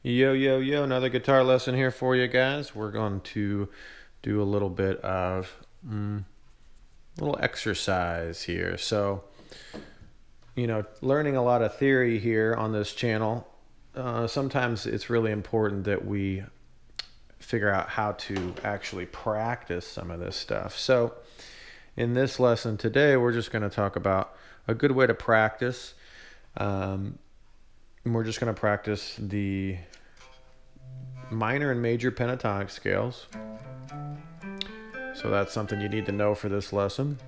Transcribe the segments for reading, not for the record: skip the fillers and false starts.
Yo, yo, yo, another guitar lesson here for you guys. We're going to do a little bit of little exercise here. So, learning a lot of theory here on this channel, sometimes it's really important that we figure out how to actually practice some of this stuff. So, in this lesson today, we're just going to talk about a good way to practice. And we're just going to practice the minor and major pentatonic scales. So that's something you need to know for this lesson.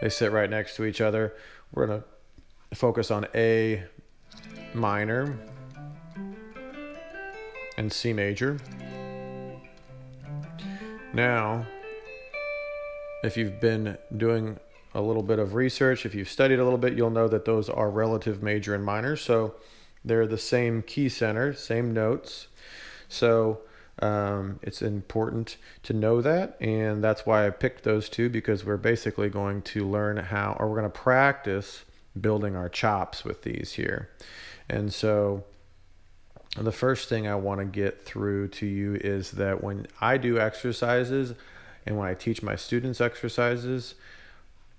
They sit right next to each other. We're going to focus on A minor and C major. Now, if you've been doing a little bit of research, if you've studied a little bit, you'll know that those are relative major and minor. So they're the same key center, same notes. So it's important to know that. And that's why I picked those two, because we're basically going to learn how, or we're going to practice building our chops with these here. And so the first thing I want to get through to you is that when I do exercises and when I teach my students exercises,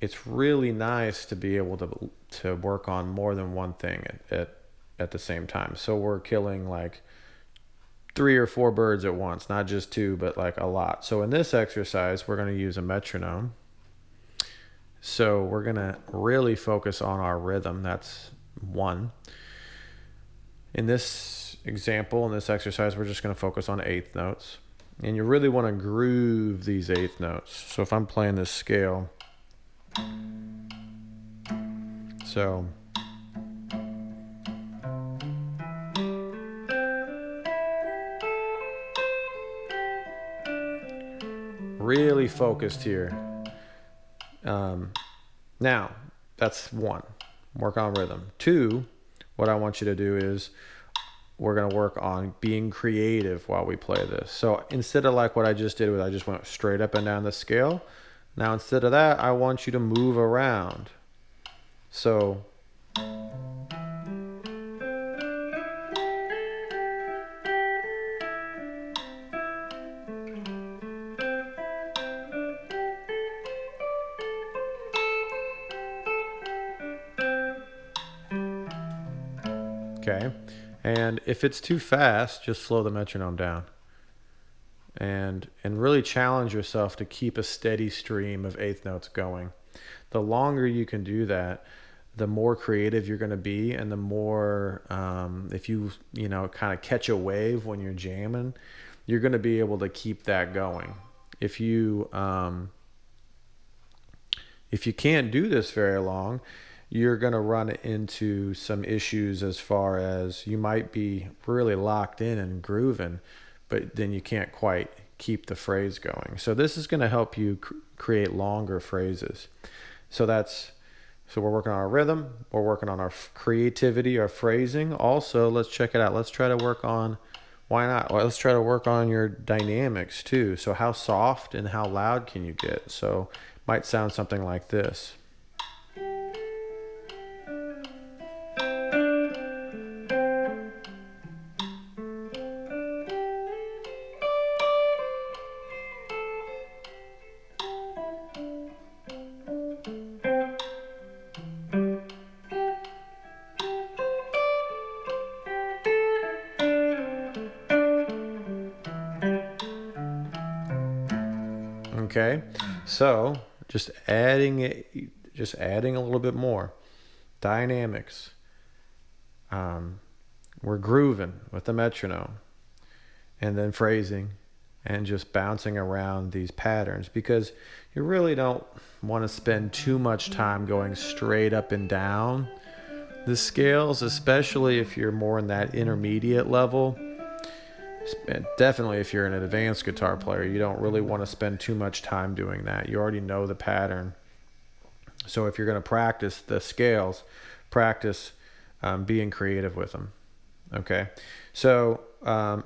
it's really nice to be able to work on more than one thing at the same time. So we're killing like 3 or 4 birds at once, not just 2, but like a lot. So in this exercise, we're going to use a metronome. So we're going to really focus on our rhythm. That's 1. In this example, in this exercise, we're just going to focus on 8th notes. And you really want to groove these 8th notes. So if I'm playing this scale, so really focused here. Now, that's 1. Work on rhythm. 2, what I want you to do is we're going to work on being creative while we play this. So instead of like what I just did, I just went straight up and down the scale. Now instead of that, I want you to move around. So okay. And if it's too fast, just slow the metronome down. And really challenge yourself to keep a steady stream of 8th notes going. The longer you can do that, the more creative you're going to be, and the more if you kind of catch a wave when you're jamming, you're going to be able to keep that going. If you can't do this very long, you're going to run into some issues as far as you might be really locked in and grooving, but then you can't quite keep the phrase going. So this is going to help you create longer phrases. So we're working on our rhythm, we're working on our creativity, our phrasing. Also, let's check it out. Let's try to work on, why not? Well, let's try to work on your dynamics too. So how soft and how loud can you get? So it might sound something like this. Okay, so just adding a little bit more dynamics. We're grooving with the metronome, and then phrasing, and just bouncing around these patterns, because you really don't want to spend too much time going straight up and down the scales, especially if you're more in that intermediate level. Definitely if you're an advanced guitar player, you don't really want to spend too much time doing that. You already know the pattern. So if you're going to practice the scales, practice being creative with them. Okay, so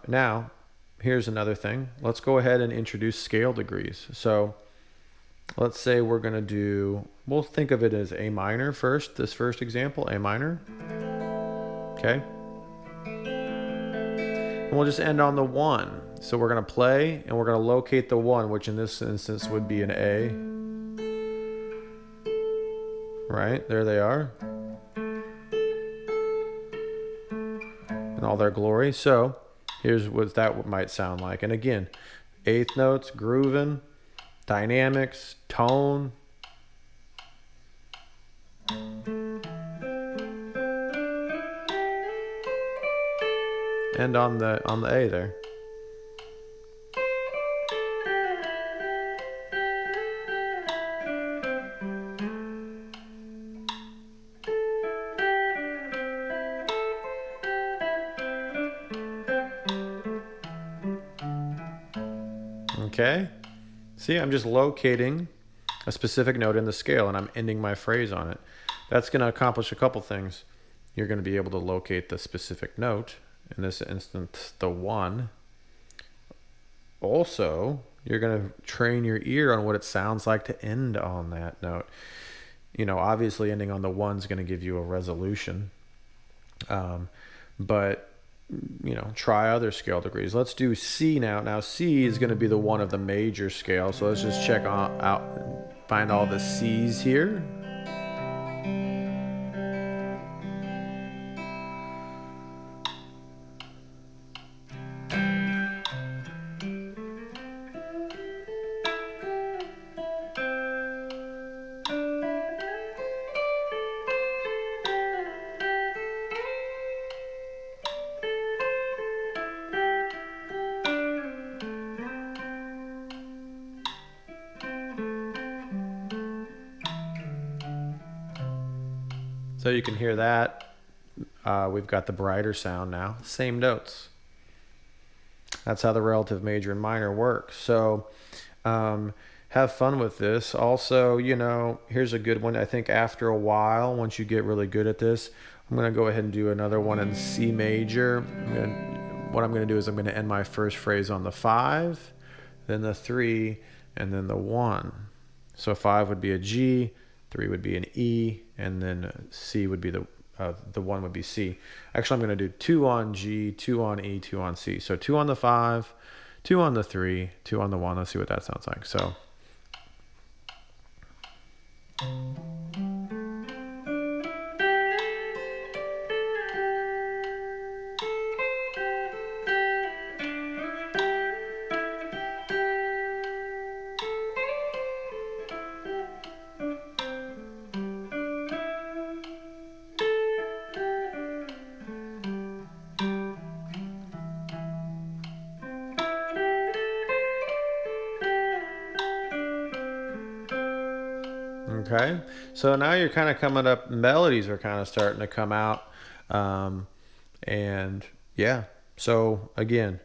now here's another thing. Let's go ahead and introduce scale degrees. So let's say we're going to do, we'll think of it as A minor first, this first example, A minor. Okay, And we'll just end on the 1. So we're going to play and we're going to locate the 1, which in this instance would be an A. Right, there they are. In all their glory. So here's what that might sound like. And again, eighth notes, grooving, dynamics, tone. And on the A there. Okay, see, I'm just locating a specific note in the scale and I'm ending my phrase on it. That's going to accomplish a couple things. You're going to be able to locate the specific note, in this instance, the 1. Also, you're going to train your ear on what it sounds like to end on that note. You know, obviously ending on the 1 is going to give you a resolution. But you know, try other scale degrees. Let's do C now. Now C is going to be the 1 of the major scale. So let's just check out, find all the C's here. So you can hear that. We've got the brighter sound now. Same notes. That's how the relative major and minor works. So have fun with this. Also, you know, here's a good one. I think after a while, once you get really good at this, I'm going to go ahead and do another one in C major. What I'm going to do is I'm going to end my first phrase on the 5, then the 3, and then the 1. So 5 would be a G, 3 would be an E, and then C would be the 1 would be C. Actually, I'm going to do 2 on G, 2 on E, 2 on C. So 2 on the 5, 2 on the 3, 2 on the 1. Let's see what that sounds like. So. Okay, so now you're kind of coming up, melodies are kind of starting to come out. And yeah, so again,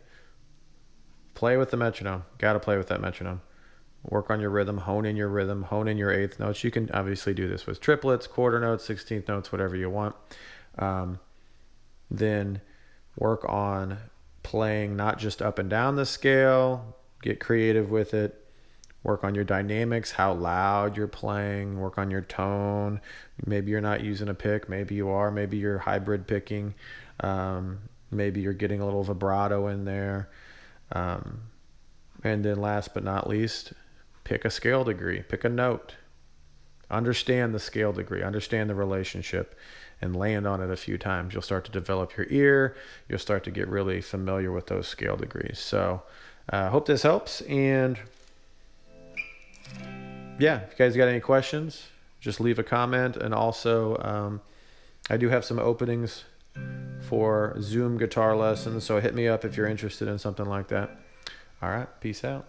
play with the metronome. Got to play with that metronome. Work on your rhythm, hone in your rhythm, hone in your eighth notes. You can obviously do this with triplets, quarter notes, 16th notes, whatever you want. Then work on playing not just up and down the scale, get creative with it. Work on your dynamics, how loud you're playing, work on your tone. Maybe you're not using a pick, maybe you are, maybe you're hybrid picking, maybe you're getting a little vibrato in there. And then last but not least, pick a scale degree, pick a note. Understand the scale degree, understand the relationship, and land on it a few times. You'll start to develop your ear, you'll start to get really familiar with those scale degrees. So I hope this helps, and yeah, if you guys got any questions, just leave a comment. And also, I do have some openings for Zoom guitar lessons, so hit me up if you're interested in something like that. All right, peace out.